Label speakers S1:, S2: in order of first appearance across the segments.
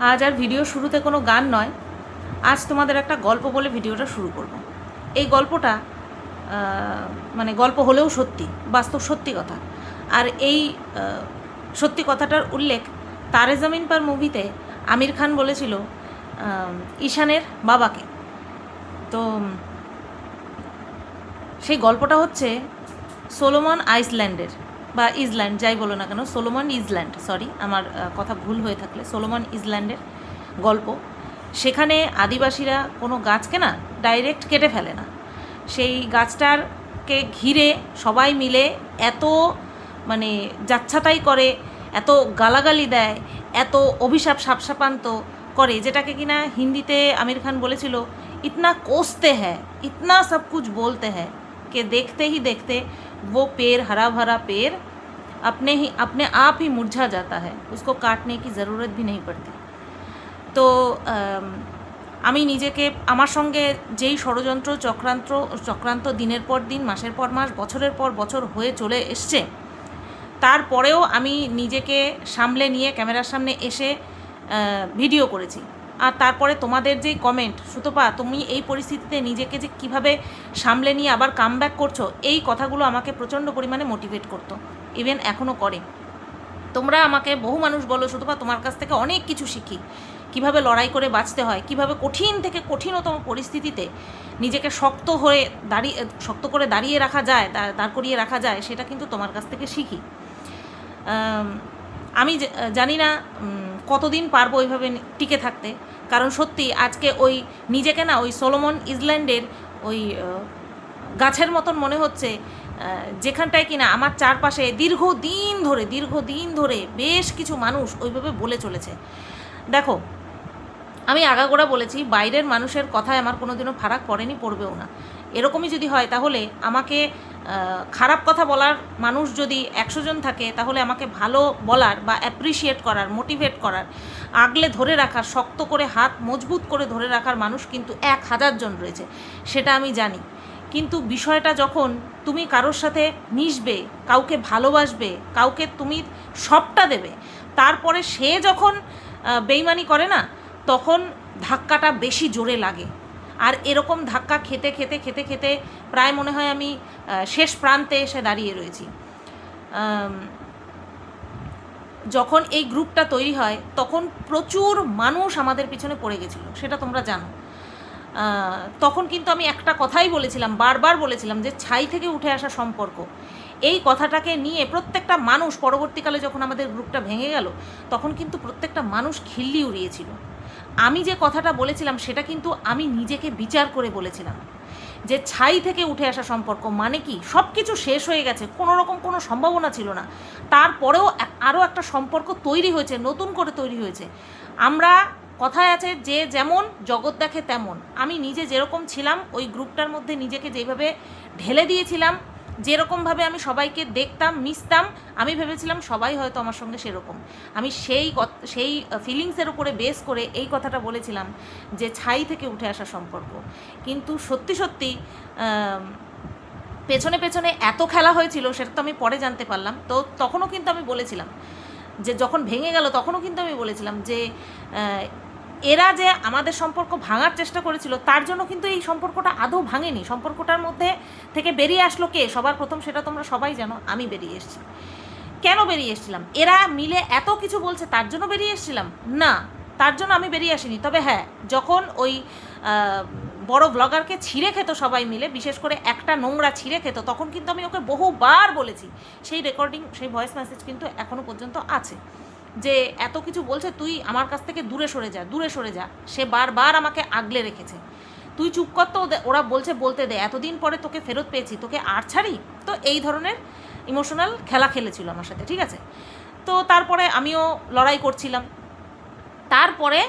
S1: আজ আর ভিডিও শুরুতে কোনো গান নয়, আজ তোমাদের একটা গল্প বলে ভিডিওটা শুরু করব। এই গল্পটা মানে গল্প হলেও সত্যি, বাস্তব সত্যি কথা। আর এই সত্যি কথাটার উল্লেখ তারে জমিন পার মুভিতে আমির খান বলেছিল ঈশানের বাবাকে। তো সেই গল্পটা হচ্ছে সোলোমন আইসল্যান্ডের, বা ইসল্যান্ড যাই বলো না কেন, সোলোমন ইসল্যান্ড, সরি আমার কথা ভুল হয়ে থাকলে, সোলোমন ইসল্যান্ডের গল্প। সেখানে আদিবাসীরা কোনো গাছকে না ডাইরেক্ট কেটে ফেলে না, সেই গাছটারকে ঘিরে সবাই মিলে এত মানে যাচ্ছাতাই করে, এত গালাগালি দেয়, এত অভিশাপ সাপসাপান্ত করে, যেটাকে কিনা হিন্দিতে আমির খান বলেছিল ইতনা কোসতে হ্যায়, ইতনা সব কুছ বলতে হ্যায় कि देखते ही देखते वो पेड़ हरा भरा पेड़ अपने आप ही मुरझा जाता है, उसको काटने की ज़रूरत भी नहीं पड़ती। তো আমি নিজেকে, আমার সঙ্গে যেই ষড়যন্ত্র চক্রান্ত দিনের পর দিন, মাসের পর মাস, বছরের পর বছর হয়ে চলে এসছে, তারপরেও আমি নিজেকে সামলে নিয়ে ক্যামেরার সামনে এসে ভিডিও করেছি। আর তারপরে তোমাদের যেই কমেন্ট, সুতপা তুমি এই পরিস্থিতিতে নিজেকে যে কীভাবে সামলে নিয়ে আবার কামব্যাক করছো, এই কথাগুলো আমাকে প্রচণ্ড পরিমাণে মোটিভেট করতো, ইভেন এখনও করে। তোমরা আমাকে, বহু মানুষ বলো সুতপা তোমার কাছ থেকে অনেক কিছু শিখি, কিভাবে লড়াই করে বাঁচতে হয়, কিভাবে কঠিন থেকে কঠিনতম পরিস্থিতিতে নিজেকে শক্ত করে দাঁড়িয়ে রাখা যায়, দাঁড় করিয়ে রাখা যায়, সেটা কিন্তু তোমার কাছ থেকে শিখি। আমি জানি না কতদিন পারবো ওইভাবে টিকে থাকতে, কারণ সত্যি আজকে ওই নিজেকে না ওই সোলোমন ইসল্যান্ডের ওই গাছের মতন মনে হচ্ছে, যেখানটায় কিনা আমার চারপাশে দীর্ঘদিন ধরে বেশ কিছু মানুষ ওইভাবে বলে চলেছে। দেখো, আমি আগাগোড়া বলেছি, বাইরের মানুষের কথায় আমার কোনোদিনও ফারাক পড়েনি, পড়বেও না। এরকমই যদি হয় তাহলে আমাকে খারাপ কথা বলার মানুষ যদি 100 জন থাকে, তাহলে আমাকে ভালো বলার বা অ্যাপ্রিসিয়েট করার, মোটিভেট করার, আগলে ধরে রাখার, শক্ত করে হাত মজবুত করে ধরে রাখার মানুষ কিন্তু 1000 জন রয়েছে, সেটা আমি জানি। কিন্তু বিষয়টা যখন তুমি কারোর সাথে মিশবে, কাউকে ভালোবাসবে, কাউকে তুমি সবটা দেবে, তারপরে সে যখন বেইমানি করে না, তখন ধাক্কাটা বেশি জোরে লাগে। আর এরকম ধাক্কা খেতে খেতে খেতে খেতে প্রায় মনে হয় আমি শেষ প্রান্তে এসে দাঁড়িয়ে রয়েছি। যখন এই গ্রুপটা তৈরি হয় তখন প্রচুর মানুষ আমাদের পিছনে পড়ে গেছিলো, সেটা তোমরা জানো। তখন কিন্তু আমি একটা কথাই বলেছিলাম, বারবার বলেছিলাম, যে ছাই থেকে উঠে আসা সম্পর্ক, এই কথাটাকে নিয়ে প্রত্যেকটা মানুষ, পরবর্তীকালে যখন আমাদের গ্রুপটা ভেঙে গেল, তখন কিন্তু প্রত্যেকটা মানুষ খিল্লি উড়িয়েছিল। আমি যে কথাটা বলেছিলাম সেটা কিন্তু আমি নিজেকে বিচার করে বলেছিলাম, যে ছাই থেকে উঠে আসা সম্পর্ক মানে কি, সব কিছু শেষ হয়ে গেছে, কোনো রকম কোনো সম্ভাবনা ছিল না, তারপরেও আরও একটা সম্পর্ক তৈরি হয়েছে, নতুন করে তৈরি হয়েছে। আমরা, কথায় আছে যে যেমন জগৎ দেখে তেমন, আমি নিজে যেরকম ছিলাম ওই গ্রুপটার মধ্যে নিজেকে যেভাবে ঢেলে দিয়েছিলাম, যেরকমভাবে আমি সবাইকে দেখতাম, মিশতাম, আমি ভেবেছিলাম সবাই হয়তো আমার সঙ্গে সেরকম। আমি সেই ফিলিংসের উপরে বেস করে এই কথাটা বলেছিলাম, যে ছাই থেকে উঠে আসা সম্পর্ক। কিন্তু সত্যি সত্যি পেছনে পেছনে এত খেলা হয়েছিল, সেটা তো আমি পরে জানতে পারলাম। তো তখনও কিন্তু আমি বলেছিলাম, যে যখন ভেঙে গেল তখনও কিন্তু আমি বলেছিলাম যে এরা যে আমাদের সম্পর্ক ভাঙার চেষ্টা করেছিল, তার জন্য কিন্তু এই সম্পর্কটা আদৌ ভাঙেনি। সম্পর্কটার মধ্যে থেকে বেরিয়ে আসলো কে সবার প্রথম, সেটা তোমরা সবাই জানো, আমি বেরিয়ে এসেছি। কেন বেরিয়ে এসেছিলাম? এরা মিলে এত কিছু বলছে তার জন্য বেরিয়ে এসেছিলাম? না, তার জন্য আমি বেরিয়ে আসিনি। তবে হ্যাঁ, যখন ওই বড় ব্লগারকে ছিঁড়ে খেত সবাই মিলে, বিশেষ করে একটা নোংরা ছিঁড়ে খেত, তখন কিন্তু আমি ওকে বহুবার বলেছি, সেই রেকর্ডিং, সেই ভয়েস মেসেজ কিন্তু এখনও পর্যন্ত আছে, যে এত কিছু বলছে, তুই আমার কাছ থেকে দূরে সরে যা। সে বারবার আমাকে আগলে রেখেছে, তুই চুপ কর তো, ওরা বলছে বলতে দে, এতদিন পরে তোকে ফেরত পেয়েছি, তোকে আর ছাড়ি। তো এই ধরনের ইমোশনাল খেলা খেলেছিল আমার সাথে, ঠিক আছে। তো তারপরে আমিও লড়াই করছিলাম। তারপরে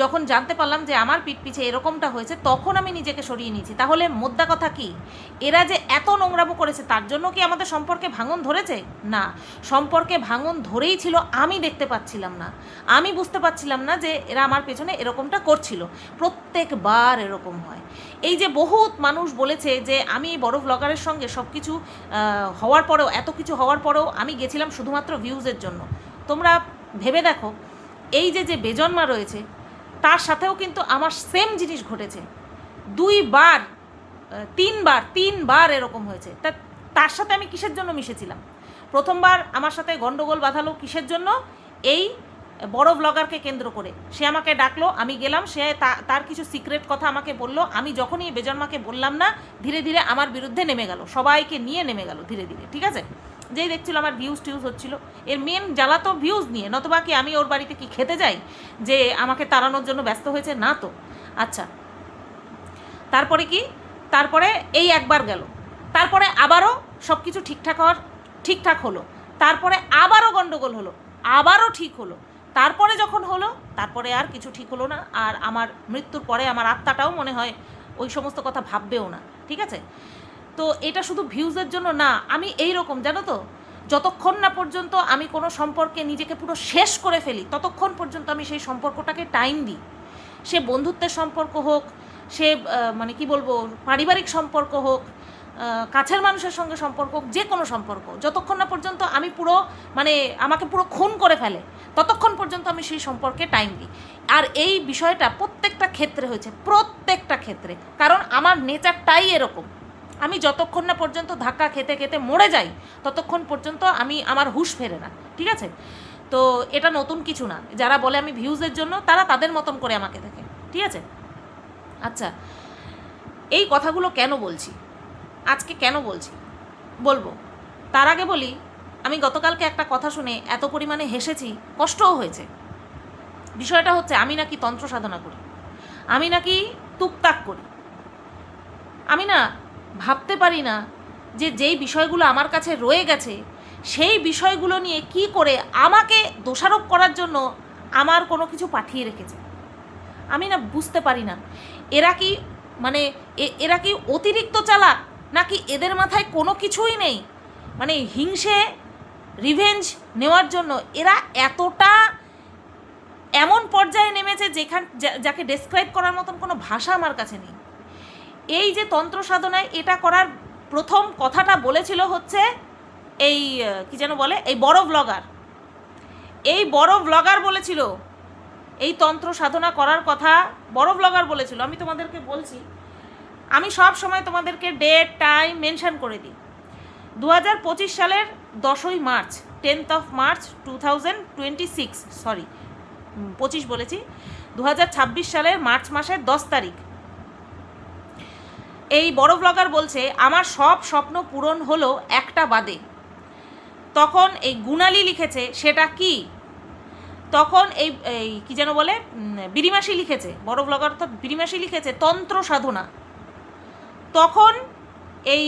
S1: যখন জানতে পারলাম যে আমার পিঠ পিছে এরকমটা হয়েছে, তখন আমি নিজেকে সরিয়ে নিয়েছি। তাহলে মোদ্দা কথা কি, এরা যে এত নোংরামো করেছে তার জন্য কি আমাদের সম্পর্কে ভাঙন ধরেছে? না, সম্পর্কে ভাঙন ধরেই ছিল, আমি দেখতে পাচ্ছিলাম না, আমি বুঝতে পারছিলাম না যে এরা আমার পেছনে এরকমটা করছিল। প্রত্যেকবার এরকম হয়। এই যে বহুত মানুষ বলেছে যে আমি বড় ব্লগারের সঙ্গে সব কিছু হওয়ার পরেও, এত কিছু হওয়ার পরেও আমি গেছিলাম শুধুমাত্র ভিউজের জন্য। তোমরা ভেবে দেখো, এই যে যে বেজন্মা রয়েছে তার সাথেও কিন্তু আমার সেম জিনিস ঘটেছে, 2বার 3বার এরকম হয়েছে। তার সাথে আমি কিসের জন্য মিশেছিলাম? প্রথমবার আমার সাথে গন্ডগোল বাঁধালো কিসের জন্য? এই বড় ব্লগারকে কেন্দ্র করে। সে আমাকে ডাকলো, আমি গেলাম, সে তার কিছু সিক্রেট কথা আমাকে বললো। আমি যখনই বেজন্মাকে বললাম না, ধীরে ধীরে আমার বিরুদ্ধে নেমে গেল, সবাইকে নিয়ে নেমে গেল ধীরে ধীরে, ঠিক আছে? যেই দেখছিল আমার ভিউজ টিউজ হচ্ছিলো, এর মেন জ্বালা তো ভিউজ নিয়ে, নতবা কি আমি ওর বাড়িতে কি খেতে যাই যে আমাকে তাড়ানোর জন্য ব্যস্ত হয়েছে? না তো। আচ্ছা, তারপরে কি? তারপরে এই একবার গেল, তারপরে আবারও সব কিছু ঠিকঠাক হলো, তারপরে আবারও গন্ডগোল হলো, আবারও ঠিক হলো, তারপরে যখন হলো তারপরে আর কিছু ঠিক হলো না। আর আমার মৃত্যুর পরে আমার আত্মাটাও মনে হয় ওই সমস্ত কথা ভাববেও না, ঠিক আছে? তো এটা শুধু ভিউজের জন্য না, আমি এই রকম, জানো তো, যতক্ষণ না পর্যন্ত আমি কোনো সম্পর্কে নিজেকে পুরো শেষ করে ফেলি ততক্ষণ পর্যন্ত আমি সেই সম্পর্কটাকে টাইম দিই। সে বন্ধুত্বের সম্পর্ক হোক, সে মানে কি বলবো, পারিবারিক সম্পর্ক হোক, কাছের মানুষের সঙ্গে সম্পর্ক হোক, যে কোনো সম্পর্ক, যতক্ষণ না পর্যন্ত আমি পুরো মানে আমাকে পুরো খুন করে ফেলে ততক্ষণ পর্যন্ত আমি সেই সম্পর্কে টাইম দিই। আর এই বিষয়টা প্রত্যেকটা ক্ষেত্রে হয়েছে, প্রত্যেকটা ক্ষেত্রে, কারণ আমার নেচারটাই এরকম। আমি যতক্ষণ না পর্যন্ত ধাক্কা খেতে খেতে মরে যাই ততক্ষণ পর্যন্ত আমার হুঁশ ফেরে না, ঠিক আছে? তো এটা নতুন কিছু না। যারা বলে আমি ভিউজের জন্য, তারা তাদের মতন করে আমাকে দেখে, ঠিক আছে? আচ্ছা, এই কথাগুলো কেন বলছি, আজকে কেন বলছি বলবো, তার আগে বলি, আমি গতকালকে একটা কথা শুনে এত পরিমাণে হেসেছি, কষ্টও হয়েছে। বিষয়টা হচ্ছে, আমি নাকি তন্ত্র সাধনা করি, আমি নাকি টুকটাক করি। আমি না ভাবতে পারি না যে যেই বিষয়গুলো আমার কাছে রয়ে গেছে সেই বিষয়গুলো নিয়ে কি করে আমাকে দোষারোপ করার জন্য আমার কোনো কিছু পাঠিয়ে রেখেছে। আমি না বুঝতে পারি না, এরা কি মানে এরা কি অতিরিক্ত চালাক, নাকি এদের মাথায় কোনো কিছুই নেই? মানে হিংসে, রিভেঞ্জ নেওয়ার জন্য এরা এতটা এমন পর্যায়ে নেমেছে যাকে ডেসক্রাইব করার মতন কোনো ভাষা আমার কাছে নেই। এই যে তন্ত্র সাধনায় এটা করার প্রথম কথাটা বলেছিল হচ্ছে এই কি যেন বলে, এই বড় ব্লগার বলেছিল এই তন্ত্র সাধনা করার কথা, বড় ব্লগার বলেছিল। আমি তোমাদেরকে বলছি, আমি সব সময় তোমাদেরকে ডেট টাইম মেনশন করে দিই। 2025 সালের 10ই March, 10th of March 2026, sorry 25 বলেছি, 2026 সালের মার্চ মাসের 10 তারিখ এই বড় ব্লগার বলছে আমার সব স্বপ্ন পূরণ হলো একটা বাদে। তখন এই গুণালি লিখেছে সেটা কি, তখন এই কি যেন বলে বিরিমাসি লিখেছে, বড় ব্লগার তো বিরিমাসি লিখেছে তন্ত্র সাধনা। তখন এই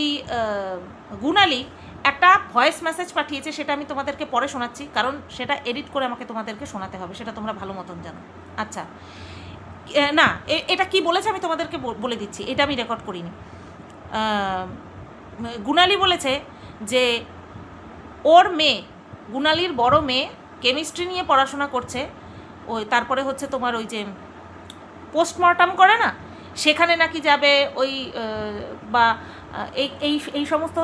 S1: গুণালি একটা ভয়েস মেসেজ পাঠিয়েছে, সেটা আমি তোমাদেরকে পরে শোনাচ্ছি, কারণ সেটা এডিট করে আমাকে তোমাদেরকে শোনাতে হবে, সেটা তোমরা ভালো মতন জানো। আচ্ছা, না এটা কি বলেছে আমি তোমাদেরকে বলে দিচ্ছি, এটা আমি রেকর্ড করিনি। গুণালি বলেছে যে ওর মেয়ে, গুণালির বড় মেয়ে কেমিস্ট্রি নিয়ে পড়াশোনা করছে, ওই তারপরে হচ্ছে তোমার ওই যে পোস্টমর্টম করে না, সেখানে নাকি যাবে, ওই বা এই সমস্ত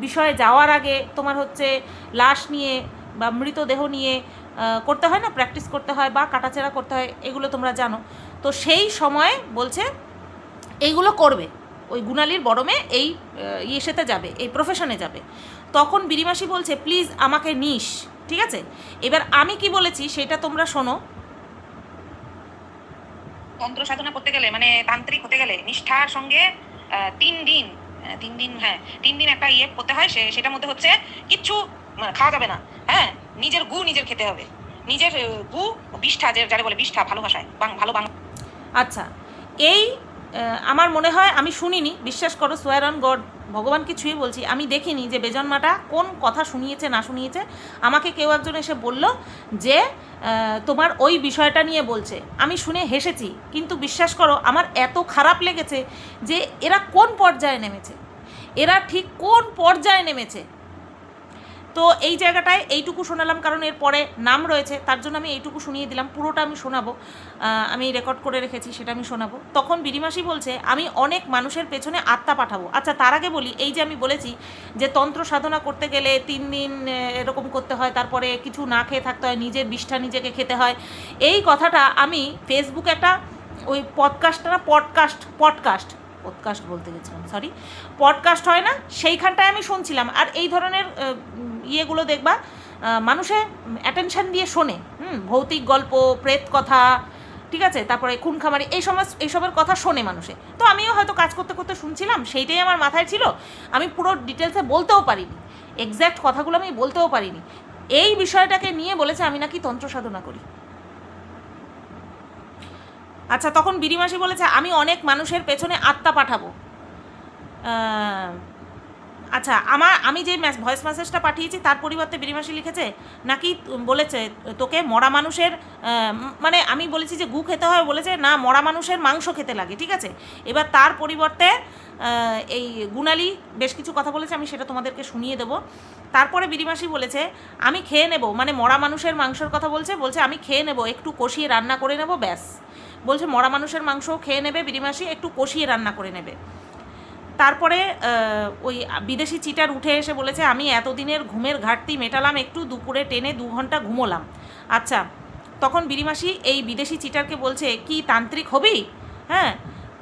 S1: বিষয়ে যাওয়ার আগে তোমার হচ্ছে লাশ নিয়ে বা মৃতদেহ নিয়ে করতে হয় না, প্র্যাকটিস করতে হয় বা কাটাছেঁড়া করতে হয়, এগুলো তোমরা জানো। তো সেই সময় বলছে এইগুলো করবে, ওই গুণালির বড় মেয়ে এই ইয়েতে যাবে, এই প্রফেশনে যাবে। তখন বিরিমাসি বলছে প্লিজ আমাকে নিস, ঠিক আছে? এবার আমি কি বলেছি সেটা তোমরা শোনো।
S2: তন্ত্র সাধনা করতে গেলে, মানে তান্ত্রিক হতে গেলে নিষ্ঠার সঙ্গে 3 দিন একটা ইয়ে করতে হয়। সেটার মধ্যে হচ্ছে কিচ্ছু খাওয়া যাবে না, হ্যাঁ, নিজের গু নিজের খেতে হবে, নিজের গু বিষ্ঠা, যারা বলে বিষ্ঠা ভালো ভাষায়, ভালো বাংলা।
S1: আচ্ছা, এই আমার মনে হয়, আমি শুনিনি, বিশ্বাস করো, সোয়ার অন গড, ভগবানকে ছুঁয়ে বলছি, আমি দেখিনি যে বেজন্মাটা কোন কথা শুনিয়েছে না শুনিয়েছে। আমাকে কেউ একজন এসে বলল যে তোমার ওই বিষয়টা নিয়ে বলছে, আমি শুনে হেসেছি, কিন্তু বিশ্বাস করো আমার এত খারাপ লেগেছে যে এরা কোন পর্যায়ে নেমেছে, এরা ঠিক কোন পর্যায়ে নেমেছে। তো এই জায়গাটায় এইটুকু শোনালাম, কারণ এর পরে নাম রয়েছে, তার জন্য আমি এইটুকু শুনিয়ে দিলাম। পুরোটা আমি শোনাবো, আমি রেকর্ড করে রেখেছি, সেটা আমি শোনাবো। তখন বিরিমাসি বলছে আমি অনেক মানুষের পেছনে আত্মা পাঠাবো। আচ্ছা, তার আগে বলি, এই যে আমি বলেছি যে তন্ত্র সাধনা করতে গেলে 3 দিন এরকম করতে হয়, তারপরে কিছু না খেয়ে থাকতে হয়, নিজের বিষ্ঠা নিজেকে খেতে হয়, এই কথাটা আমি ফেসবুকে একটা ওই পডকাস্ট বলতে গেছিলাম, সরি, পডকাস্ট হয় না, সেইখানটায় আমি শুনছিলাম। আর এই ধরনের ইয়েগুলো দেখবা মানুষে অ্যাটেনশন দিয়ে শোনে, ভৌতিক গল্প, প্রেত কথা, ঠিক আছে, তারপরে খুন খামারি, এইসবের কথা শোনে মানুষে। তো আমিও হয়তো কাজ করতে করতে শুনছিলাম, সেইটাই আমার মাথায় ছিল, আমি পুরো ডিটেলসে বলতেও পারিনি, এক্স্যাক্ট কথাগুলো আমি বলতেও পারিনি। এই বিষয়টাকে নিয়ে বলেছে আমি নাকি তন্ত্র সাধনা করি। আচ্ছা, তখন বিরিমাসি বলেছে আমি অনেক মানুষের পেছনে আত্মা পাঠাবো। আচ্ছা, আমি যে ভয়েস মেসেজটা পাঠিয়েছি তার পরিবর্তে বিরিমাসি লিখেছে নাকি বলেছে তোকে মরা মানুষের, মানে আমি বলেছি যে গু খেতে হয়, বলেছে না মরা মানুষের মাংস খেতে লাগে, ঠিক আছে। এবার তার পরিবর্তে এই গুণালি বেশ কিছু কথা বলেছে, আমি সেটা তোমাদেরকে শুনিয়ে দেবো। তারপরে বিরিমাসি বলেছে আমি খেয়ে নেব, মানে মরা মানুষের মাংসের কথা বলছে আমি খেয়ে নেব, একটু কষিয়ে রান্না করে নেব, ব্যাস। বলছে মরা মানুষের মাংসও খেয়ে নেবে বিরিমাসি, একটু কষিয়ে রান্না করে নেবে। তারপরে ওই বিদেশি চিটার উঠে এসে বলেছে আমি এতদিনের ঘুমের ঘাটতি মেটালাম, একটু দুপুরে টেনে 2 ঘন্টা ঘুমোলাম। আচ্ছা, তখন বিরিমাসি এই বিদেশি চিটারকে বলছে কি তান্ত্রিক হবি? হ্যাঁ,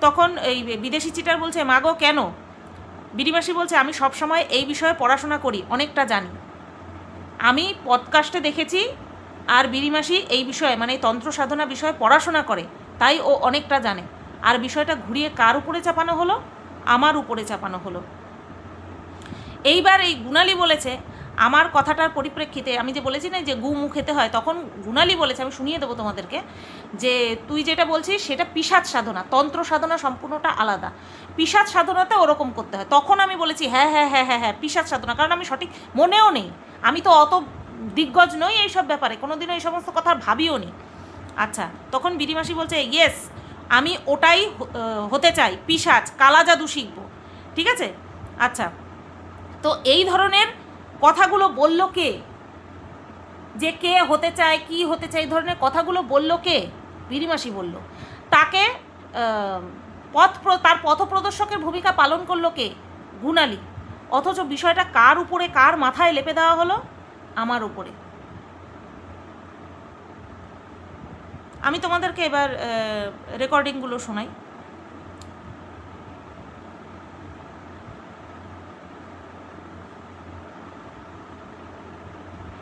S1: তখন এই বিদেশি চিটার বলছে মাগো কেন? বিরিমাসি বলছে আমি সবসময় এই বিষয়ে পড়াশোনা করি, অনেকটা জানি। আমি পডকাস্টে দেখেছি, আর বিরিমাসি এই বিষয়ে মানে তন্ত্র সাধনা বিষয়ে পড়াশোনা করে, তাই ও অনেকটা জানে। আর বিষয়টা ঘুরিয়ে কার উপরে চাপানো হলো? আমার উপরে চাপানো হলো। এইবার এই গুণালি বলেছে আমার কথাটার পরিপ্রেক্ষিতে, আমি যে বলেছি না যে গু মুখ খেতে হয়, তখন গুণালি বলেছে, আমি শুনিয়ে দেবো তোমাদেরকে, যে তুই যেটা বলছিস সেটা পিশাচ সাধনা, তন্ত্র সাধনা সম্পূর্ণটা আলাদা, পিশাচ সাধনাতে ওরকম করতে হয়। তখন আমি বলেছি হ্যাঁ হ্যাঁ হ্যাঁ হ্যাঁ হ্যাঁ পিশাচ সাধনা, কারণ আমি সঠিক মনেও নেই, আমি তো অত দিগ্গজ নই এইসব ব্যাপারে, কোনোদিনও এই সমস্ত কথা ভাবিও নি। আচ্ছা, তখন বিরিমাসি বলছে ইয়েস, আমি ওটাই হতে চাই, পিশাচ, কালা জাদু শিখব, ঠিক আছে। আচ্ছা, তো এই ধরনের কথাগুলো বলল কে? যে কে হতে চায়, কি হতে চায়, এই ধরনের কথাগুলো বলল কে? বিরিমাসি বলল। তাকে তার পথপ্রদর্শকের ভূমিকা পালন করলো কে? গুণালি। অথচ বিষয়টা কার উপরে, কার মাথায় লেপে দেওয়া হলো? আমার উপরে। আমি তোমাদেরকে এবার রেকর্ডিংগুলো শোনাই।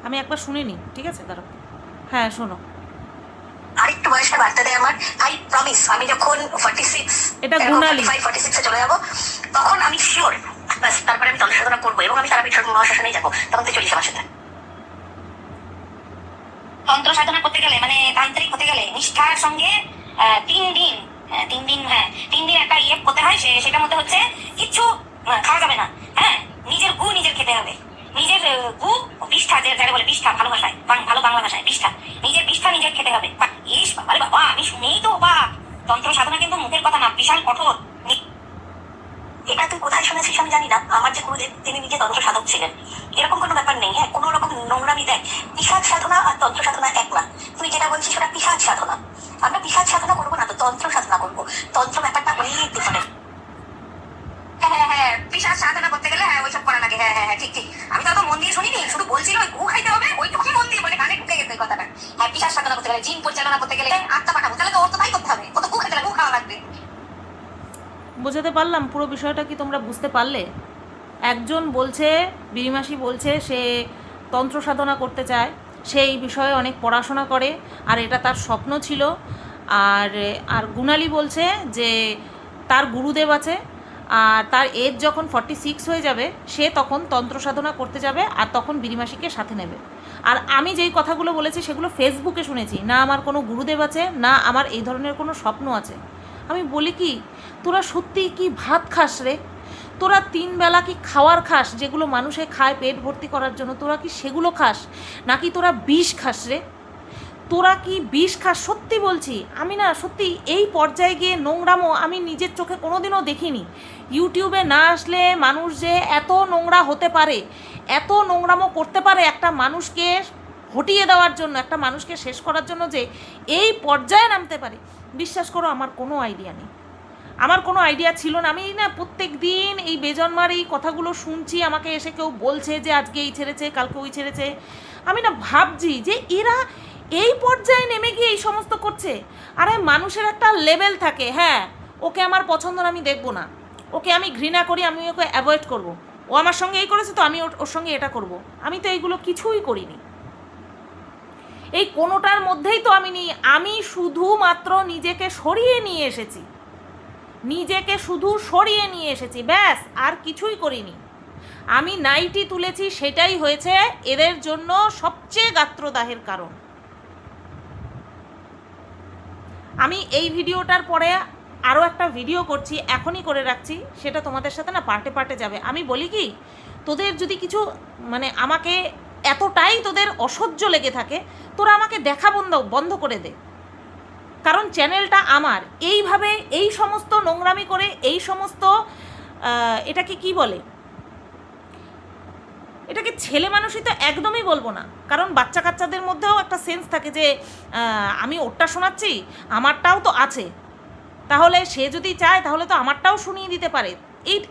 S1: আমি একবার শুনে নিই, ঠিক আছে, দাঁড়াও। হ্যাঁ, শোনো।
S3: আরেকটু বয়সটা বাড়তে দেয় আমার, আই প্রমিস। আমি যখন 46,
S1: এটা গুণালি
S3: 46-এ চলে যাবো, তখন আমি শিওর ব্যাস, তারপরে আমি তন্ত্র সাধনা করবো এবং আমি তারাপীঠ মহাশ্মশানেই যাবো। তখন তুই চলিস আমার সাথে।
S2: তন্ত্র সাধনা করতে গেলে মানে তান্ত্রিক হতে গেলে নিষ্ঠার সঙ্গে 3 দিন একটা করতে হয়, সেটার মধ্যে হচ্ছে কিচ্ছু খাওয়া যাবে না। হ্যাঁ, নিজের গু নিজের খেতে হবে, নিজের গু বিষ্ঠা, যারা বলে বিষ্ঠা, ভালো ভাষায়, ভালো বাংলা ভাষায় বিষ্ঠা, নিজের বিষ্ঠা নিজের খেতে হবে। ইস বাবা রে বাবা, আমি শুনেই তো বা, তন্ত্র সাধনা কিন্তু মুখের কথা না, বিশাল কঠোর।
S3: এটা তুই কোথায় শুনেছিস আমি জানি না, আমার যে গুরুদেব তিনি নিজে তন্ত্র সাধক ছিলেন, এরকম কোনো ব্যাপার নেই। হ্যাঁ, কোনো রকম নোংরামি দেয়। পিশাচ সাধনা আর তন্ত্র সাধনা এক না। তুই যেটা বলছিস ওটা পিশাচ সাধনা। আমরা পিশাচ সাধনা করবো না, তো তন্ত্র সাধনা করবো। তন্ত্র ব্যাপারটা অনেক ডিফারেন্ট।
S2: হ্যাঁ, পিশাচ সাধনা করতে গেলে হ্যাঁ ওইসব করা লাগে। হ্যাঁ হ্যাঁ হ্যাঁ, ঠিক ঠিক। আমি তো অত মন দিয়ে শুনিনি, শুধু বলছিল ওই গু খাইতে হবে, ওইটুকুই মন দিয়ে বলে কানে ঢুকে গেছে ওই কথাটা। হ্যাঁ, পিশাচ সাধনা করতে গেলে, জিন পরিচালনা করতে গেলে আত্মা পাঠাবো, তাহলে তো ওর তো তাই করতে হবে, ও তো গু খেতে গেলে গু খাওয়া লাগবে।
S1: বোঝাতে পারলাম পুরো বিষয়টা? কি তোমরা বুঝতে পারলে? একজন বলছে, বিরিমাসি বলছে সে তন্ত্র সাধনা করতে চায়, সে এই বিষয়ে অনেক পড়াশোনা করে, আর এটা তার স্বপ্ন ছিল। আর গুণালি বলছে যে তার গুরুদেব আছে, আর তার এজ যখন 46 হয়ে যাবে সে তখন তন্ত্র সাধনা করতে যাবে, আর তখন বিরিমাসিকে সাথে নেবে। আর আমি যেই কথাগুলো বলেছি সেগুলো ফেসবুকে শুনেছি, না আমার কোনো গুরুদেব আছে, না আমার এই ধরনের কোনো স্বপ্ন আছে। আমি বলি কি, তোরা সত্যিই কি ভাত খাস রে? তোরা 3 বেলা কি খাওয়ার খাস, যেগুলো মানুষে খায় পেট ভর্তি করার জন্য, তোরা কি সেগুলো খাস, নাকি তোরা বিষ খাস রে? তোরা কি বিষ খাস? সত্যি বলছি, আমি না সত্যি এই পর্যায়ে গিয়ে নোংরামো আমি নিজের চোখে কোনোদিনও দেখিনি। ইউটিউবে না আসলে মানুষ যে এত নোংরা হতে পারে, এত নোংরামো করতে পারে একটা মানুষকে হটিয়ে দেওয়ার জন্য, একটা মানুষকে শেষ করার জন্য, যে এই পর্যায়ে নামতে পারে, বিশ্বাস করো আমার কোনো আইডিয়া নেই। আমার কোনো আইডিয়া ছিল না। আমি না প্রত্যেক দিন এই বেজন্মার এই কথাগুলো শুনছি, আমাকে এসে কেউ বলছে যে আজকে এই ছেড়েছে, কালকে ওই ছেড়েছে। আমি না ভাবছি যে এরা এই পর্যায়ে নেমে গিয়ে এই সমস্ত করছে। আরে মানুষের একটা লেভেল থাকে, হ্যাঁ ওকে আমার পছন্দ না, আমি দেখবো না, ওকে আমি ঘৃণা করি, আমি ওকে অ্যাভয়েড করব, ও আমার সঙ্গে এই করেছে তো আমি ওর সঙ্গে এটা করব। আমি তো এইগুলো কিছুই করিনি, এই কোনোটার মধ্যেই তো আমি নেই। আমি শুধুমাত্র নিজেকে সরিয়ে নিয়ে এসেছি, নিজেকে শুধু সরিয়ে নিয়ে এসেছি, ব্যাস, আর কিছুই করিনি। আমি নাইটি তুলেছি, সেটাই হয়েছে এদের জন্য সবচেয়ে গাত্রদাহের কারণ। আমি এই ভিডিওটার পরে আরও একটা ভিডিও করছি, এখনই করে রাখছি, সেটা তোমাদের সাথে না পার্টে পার্টে যাবে। আমি বলি কি, তোদের যদি কিছু মানে আমাকে এতটাই তোদের অসহ্য লেগে থাকে, তোরা আমাকে দেখা বন্ধ করে দে, কারণ চ্যানেলটা আমার। এইভাবে এই সমস্ত নোংরামি করে, এই সমস্ত এটাকে কি বলে, এটাকে ছেলে মানুষই তো একদমই বলবো না, কারণ বাচ্চা কাচ্চাদের মধ্যেও একটা সেন্স থাকে যে আমি ওরটা শোনাচ্ছি, আমারটাও তো আছে, তাহলে সে যদি চায় তাহলে তো আমারটাও শুনিয়ে দিতে পারে।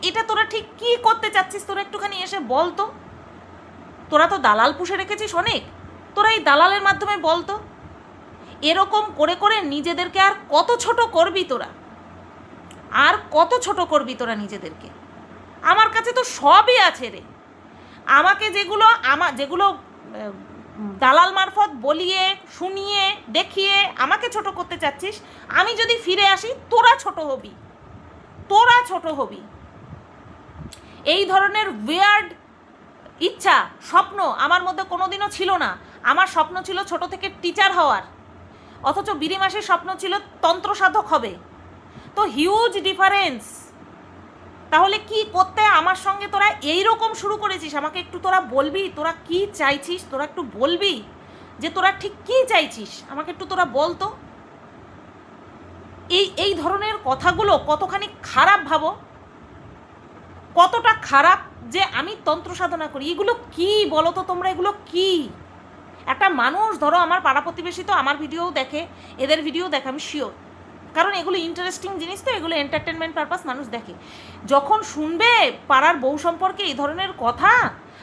S1: এটা তোরা ঠিক কী করতে চাচ্ছিস? তোরা একটুখানি এসে বল তো। তোরা তো দালাল পুষে রেখেছিস অনেক, তোরা এই দালালের মাধ্যমে বল তো, এরকম করে করে নিজেদেরকে আর কত ছোট করবি তোরা? আর কত ছোট করবি তোরা নিজেদেরকে? আমার কাছে তো সবই আছে রে। আমাকে যেগুলো দালাল মারফত বলিয়ে শুনিয়ে দেখিয়ে আমাকে ছোট করতে চাচ্ছিস, আমি যদি ফিরে আসি তোরা ছোট হবি, তোরা ছোট হবি। এই ধরনের ওয়ার্ড ইচ্ছা, স্বপ্ন আমার মধ্যে কোনোদিনও ছিল না। আমার স্বপ্ন ছিল ছোট থেকে টিচার হওয়ার, অথচ বিড়ি মাসের স্বপ্ন ছিল তন্ত্র সাধক হবে। তো হিউজ ডিফারেন্স। তাহলে কি করতে আমার সঙ্গে তোরা এই রকম শুরু করেছিস? আমাকে একটু তোরা বলবি তোরা কি চাইছিস? তোরা একটু বলবি যে তোরা ঠিক কি চাইছিস? আমাকে একটু তোরা বল তো। এই ধরনের কথাগুলো কতখানি খারাপ ভাবো, কতটা খারাপ যে আমি তন্ত্র সাধনা করি। এগুলো কি বলো তো তোমরা? এগুলো কি? একটা মানুষ, ধরো আমার পাড়া প্রতিবেশী তো আমার ভিডিও দেখে, এদের ভিডিও দেখে, আমি শিওর, কারণ এগুলো ইন্টারেস্টিং জিনিস, তো এগুলো এন্টারটেনমেন্ট পারপাস মানুষ দেখে। যখন শুনবে পাড়ার বউ সম্পর্কে এই ধরনের কথা,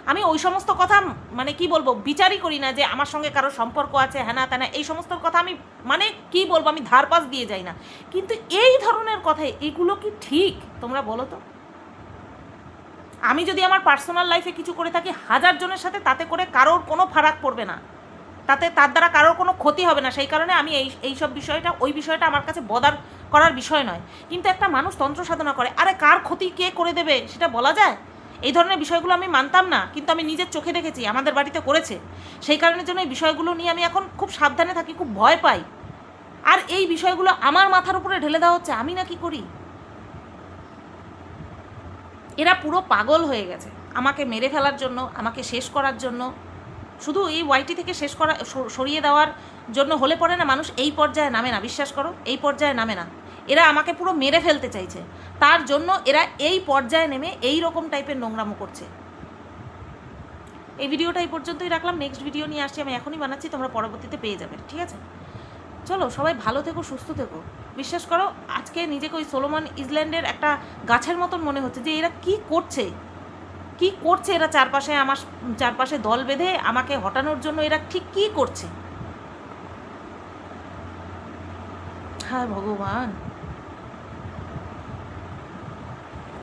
S1: আমি ওই সমস্ত কথা মানে কি বলবো, বিচারই করি না যে আমার সঙ্গে কারো সম্পর্ক আছে হ্যানা ত্যানা, এই সমস্ত কথা আমি মানে কি বলবো, আমি ধার পাশ দিয়ে যাই না। কিন্তু এই ধরনের কথা, এগুলো কি ঠিক তোমরা বলো তো? আমি যদি আমার পার্সোনাল লাইফে কিছু করে থাকি 1000 জনের সাথে, তাতে করে কারোর কোনো ফারাক পড়বে না, তাতে তার দ্বারা কারোর কোনো ক্ষতি হবে না। সেই কারণে আমি এই সব বিষয়টা, ওই বিষয়টা আমার কাছে বদার করার বিষয় নয়। কিন্তু একটা মানুষ তন্ত্র সাধনা করে, আরে কার ক্ষতি কে করে দেবে সেটা বলা যায়? এই ধরনের বিষয়গুলো আমি মানতাম না, কিন্তু আমি নিজের চোখে দেখেছি আমাদের বাড়িতে করেছে। সেই কারণের জন্য এই বিষয়গুলো নিয়ে আমি এখন খুব সাবধানে থাকি, খুব ভয় পাই। আর এই বিষয়গুলো আমার মাথার উপরে ঢেলে দেওয়া হচ্ছে, আমি না কি করি? এরা পুরো পাগল হয়ে গেছে আমাকে মেরে ফেলার জন্য, আমাকে শেষ করার জন্য। শুধু এই ওয়াইটি থেকে সরিয়ে দেওয়ার জন্য হলে পরে না মানুষ এই পর্যায়ে নামে না, বিশ্বাস করো, এই পর্যায়ে নামে না। এরা আমাকে পুরো মেরে ফেলতে চাইছে, তার জন্য এরা এই পর্যায়ে নেমে এই রকম টাইপের নোংরামো করছে। এই ভিডিওটা এই পর্যন্তই রাখলাম, নেক্সট ভিডিও নিয়ে আসছি, আমি এখনই বানাচ্ছি, তোমরা পরবর্তীতে পেয়ে যাবে, ঠিক আছে? চলো সবাই ভালো থেকো, সুস্থ থেকো। বিশ্বাস করো আজকে নিজেকে ওই সোলোমন আইল্যান্ডের একটা গাছের মতন মনে হচ্ছে যে এরা কি করছে, কি করছে এরা চারপাশে, আমার চারপাশে দল বেঁধে আমাকে হটানোর জন্য এরা ঠিক কি করছে। হায় ভগবান।